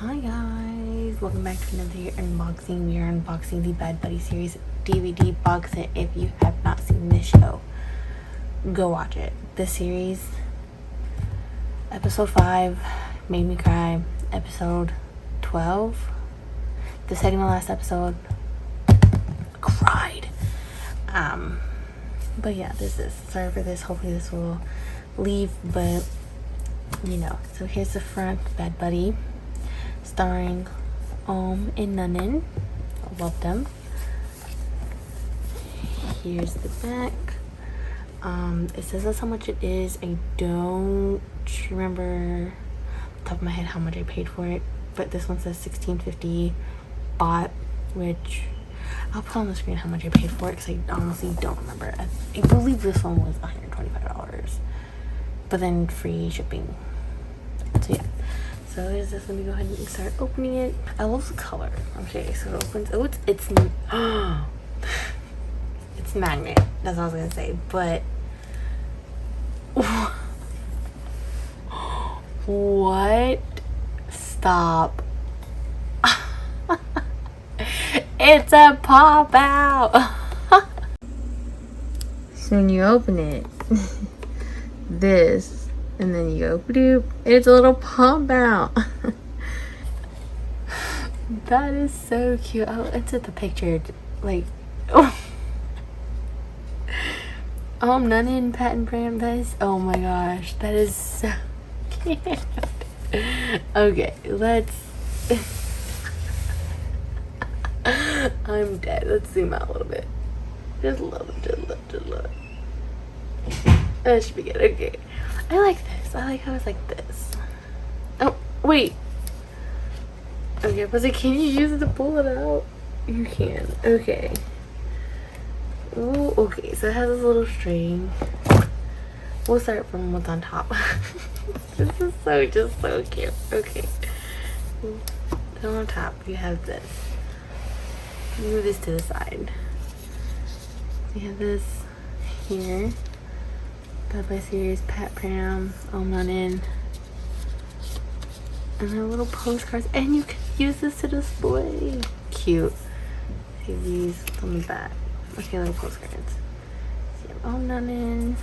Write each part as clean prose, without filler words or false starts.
Hi guys, welcome back to another unboxing. We are unboxing the Bad Buddy series DVD box set. If you have not seen this show, go watch it. This series, episode 5 made me cry. Episode 12, the second to last episode, cried. But yeah, sorry for this. Hopefully this will leave, but you know. So here's the front, Bad Buddy, starring and Nanin. I love them. Here's the back. It says that's how much it is. I don't remember off the top of my head how much I paid for it, but this one says $16.50 bought, which I'll put on the screen how much I paid for it because I honestly don't remember. I believe this one was $125, but then free shipping. So yeah. So there's this. Let me go ahead and start opening it. I love the color. Okay, so it opens. Oh, it's it's magnet. That's what I was gonna say. But what? Stop. It's a pop out. So when you open it, this. And then you go, bloop, it's a little pop out. That is so cute. Oh, it's at the picture. Like, oh. Nanin, Pat and Bram, that is, oh my gosh, that is so cute. Okay, let's, I'm dead. Let's zoom out a little bit. Just look. That should be good. Okay. I like this. I like how it's like this. Oh, wait. Okay, but can you use it to pull it out? You can. Okay. Ooh, okay, so it has this little string. We'll start from what's on top. This is so cute. Okay. Then on top, you have this. Move this to the side. We have this here. Bad Buddy series, Pat, Pram, Nanin, and their little postcards. And you can use this to display. Cute. See these on the back. Okay, little postcards. So you have Nanin.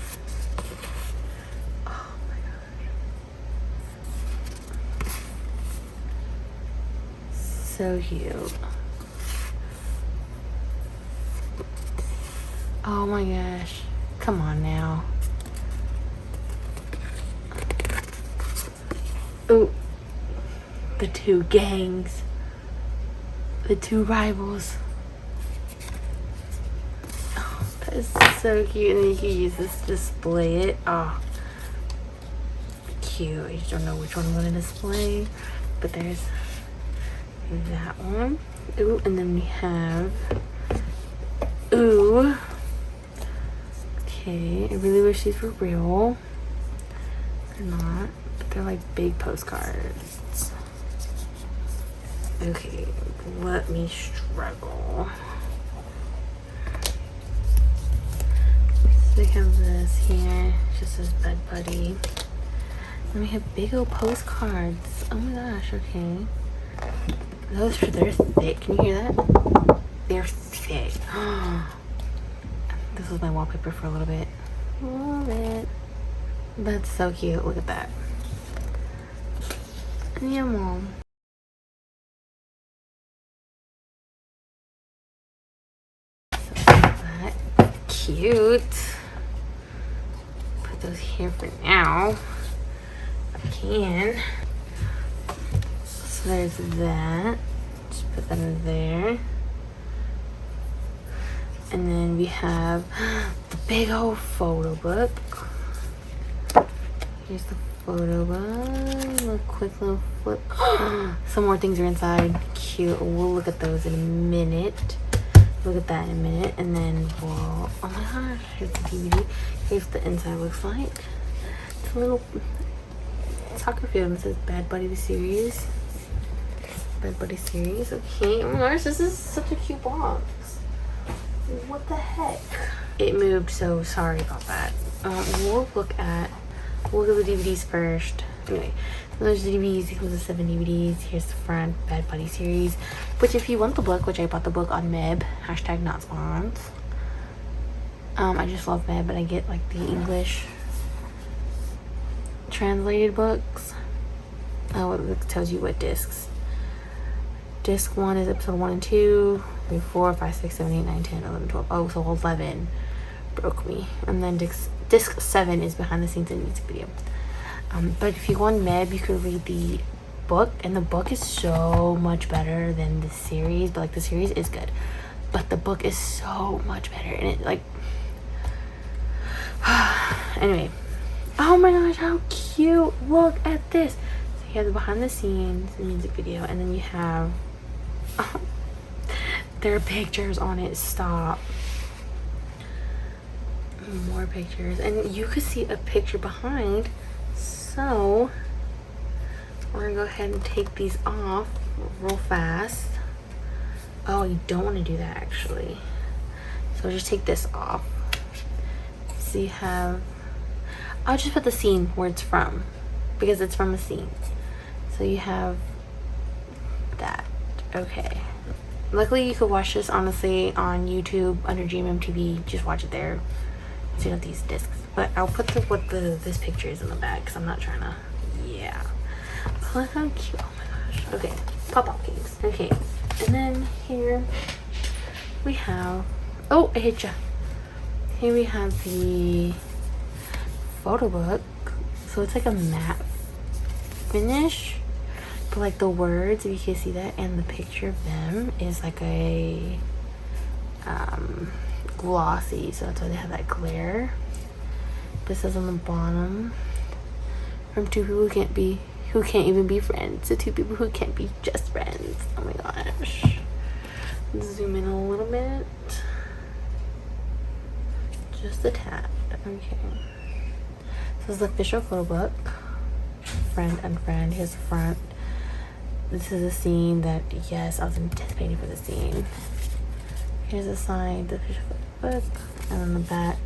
Oh my gosh. So cute. Oh my gosh. Come on now. Oh, the two gangs, the two rivals. Oh, that is so cute. And then you can use this to display it. Oh, cute. I just don't know which one I'm going to display, but there's that one. Ooh, and then we have, ooh. Okay, I really wish these were real. They're not. They're like big postcards. Okay, let me struggle. So we have this here. It just says Bad Buddy. And we have big old postcards. Oh my gosh, okay. They're thick. Can you hear that? They're thick. This was my wallpaper for a little bit. Love it. That's so cute. Look at that. Yeah, Mom. That cute. Put those here for now. If I can. So there's that. Just put that in there. And then we have the big old photo book. Here's the photo book. A quick little flip. Some more things are inside. Cute. We'll look at those in a minute. Look at that in a minute. And then we'll, oh my gosh, here's the DVD. Here's what the inside looks like. It's a little soccer field. It says Bad Buddy the series. Bad Buddy series. Okay. Oh my gosh, this is such a cute box. What the heck? It moved, so sorry about that. We'll look at the DVDs first. Anyway, There's DVDs. It comes with 7 DVDs. Here's the front Bad Buddy series. Which, if you want the book, which I bought the book on Meb, hashtag not spawns. I just love Meb, but I get like the English translated books. Oh, it tells you what discs. Disc 1 is episode 1 and 2, 3, 4, 5, 6, 7, 8, 9, 10, 11, 12. Oh, so 11 broke me. And then disc 7 is behind the scenes and music video. But if you go on Meb, you could read the book, and the book is so much better than the series. But like, the series is good, but the book is so much better, and it like anyway. Oh my gosh, how cute. Look at this. So you have the behind the scenes music video, and then you have there are pictures on it. Stop. More pictures, and you could see a picture behind. So we're gonna go ahead and take these off real fast. Oh, you don't want to do that actually. So just take this off. So you have, I'll just put the scene where it's from, because it's from a scene. So you have that. Okay. Luckily you could watch this honestly on YouTube under GMMTV. Just watch it there. So you have these discs. But I'll put this picture is in the back, because I'm not trying to, yeah. Oh, look how cute. Oh my gosh. Okay. Pop-up cakes. Okay. And then here we have, oh, I hit ya. Here we have the photo book. So it's like a matte finish, but like the words, if you can see that, and the picture of them is like a glossy, so that's why they have that glare. This says on the bottom, from 2 people who can't even be friends to 2 people who can't be just friends. Oh my gosh. Zoom in a little bit. Just a tad. Okay. This is the official photo book. Friend, unfriend. Here's the front. This is a scene that, yes, I was anticipating for the scene. Here's the side, the official photo book, and on the back.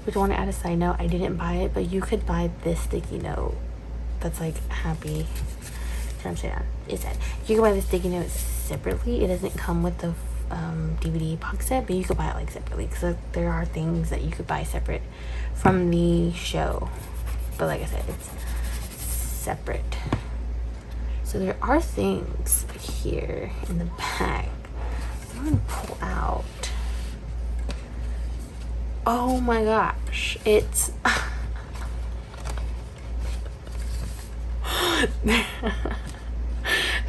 Which I want to add a side note, I didn't buy it, but you could buy this sticky note that's like happy. I'm saying is that you can buy the sticky note separately. It doesn't come with the DVD box set, but you could buy it like separately, because there are things that you could buy separate from the show, but like I said, it's separate. So there are things here in the back I'm gonna pull out. Oh my gosh, it's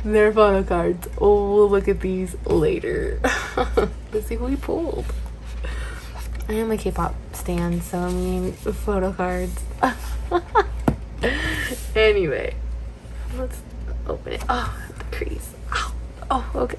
they're photo cards. Oh, we'll look at these later. Let's see what we pulled. I am a K-pop stan, so I mean photo cards. Anyway, let's open it. Oh, the crease. Oh, okay.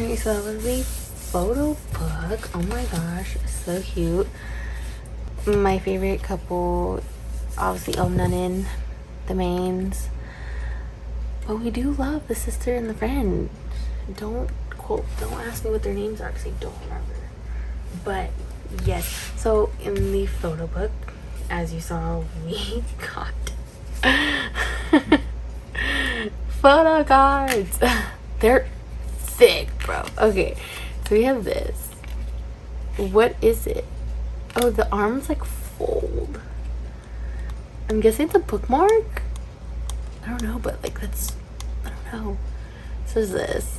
Okay, so that was the photo book. Oh my gosh, so cute. My favorite couple, obviously Omnanin, the mains. But we do love the sister and the friend. Don't ask me what their names are because I don't remember. But yes, so in the photo book, as you saw, we got photo cards. They're thick, bro. Okay, so we have this. What is it? Oh, the arms like fold. I'm guessing it's a bookmark. I don't know, but like that's, I don't know. So is this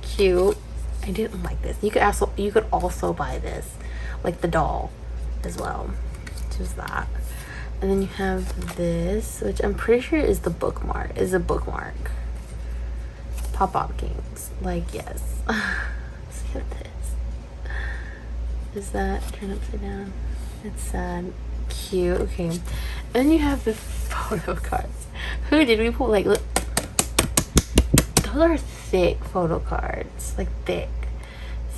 cute? I didn't like this. You could also buy this, like the doll, as well. Just that. And then you have this, which I'm pretty sure is the bookmark. Is a bookmark. Pop-up games. Like yes. Let's get this. Is that turned upside down? It's sad. Cute. Okay. And then you have the photo cards. Who did we pull? Like, look. Those are thick photo cards. Like, thick.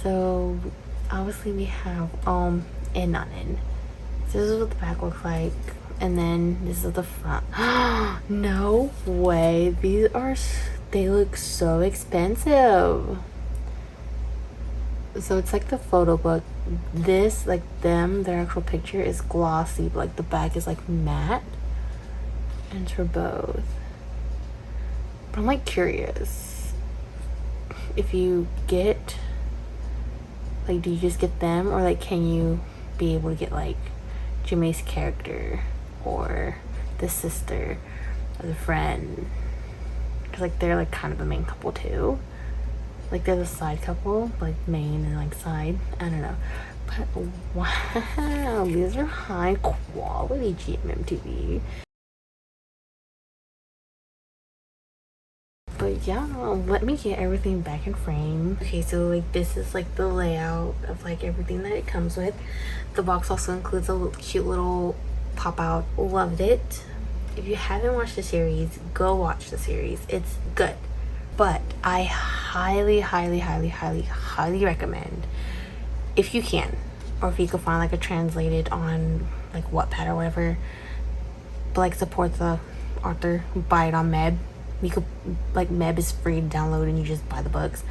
So, obviously we have, and not in. So this is what the back looks like. And then this is the front. No way. They look so expensive. So it's like the photo book. This, like their actual picture is glossy, but like the back is like matte. And it's for both. But I'm like curious. If you get, like, do you just get them, or like can you be able to get like Jimmy's character or the sister or the friend? Because like they're like kind of the main couple too. Like they're the side couple, like main and like side. I don't know. But wow, these are high quality GMMTV. But yeah, let me get everything back in frame. Okay, so like this is like the layout of like everything that it comes with. The box also includes a cute little pop out. Loved it. If you haven't watched the series, go watch the series. It's good. But I highly recommend, if you can, or if you can find like a translated on like Wattpad or whatever, but like support the author, buy it on Meb. You could, like, Meb is free to download and you just buy the books.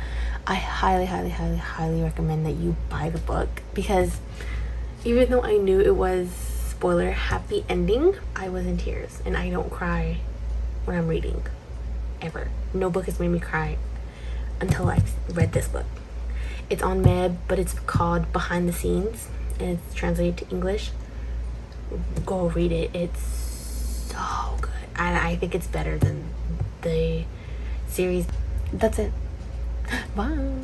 I highly recommend that you buy the book, because even though I knew it was, spoiler, happy ending, I was in tears, and I don't cry when I'm reading, ever. No book has made me cry until I read this book. It's on Meb, but it's called Behind the Scenes, and it's translated to English. Go read it. It's so good, and I think it's better than the series. That's it. Bye.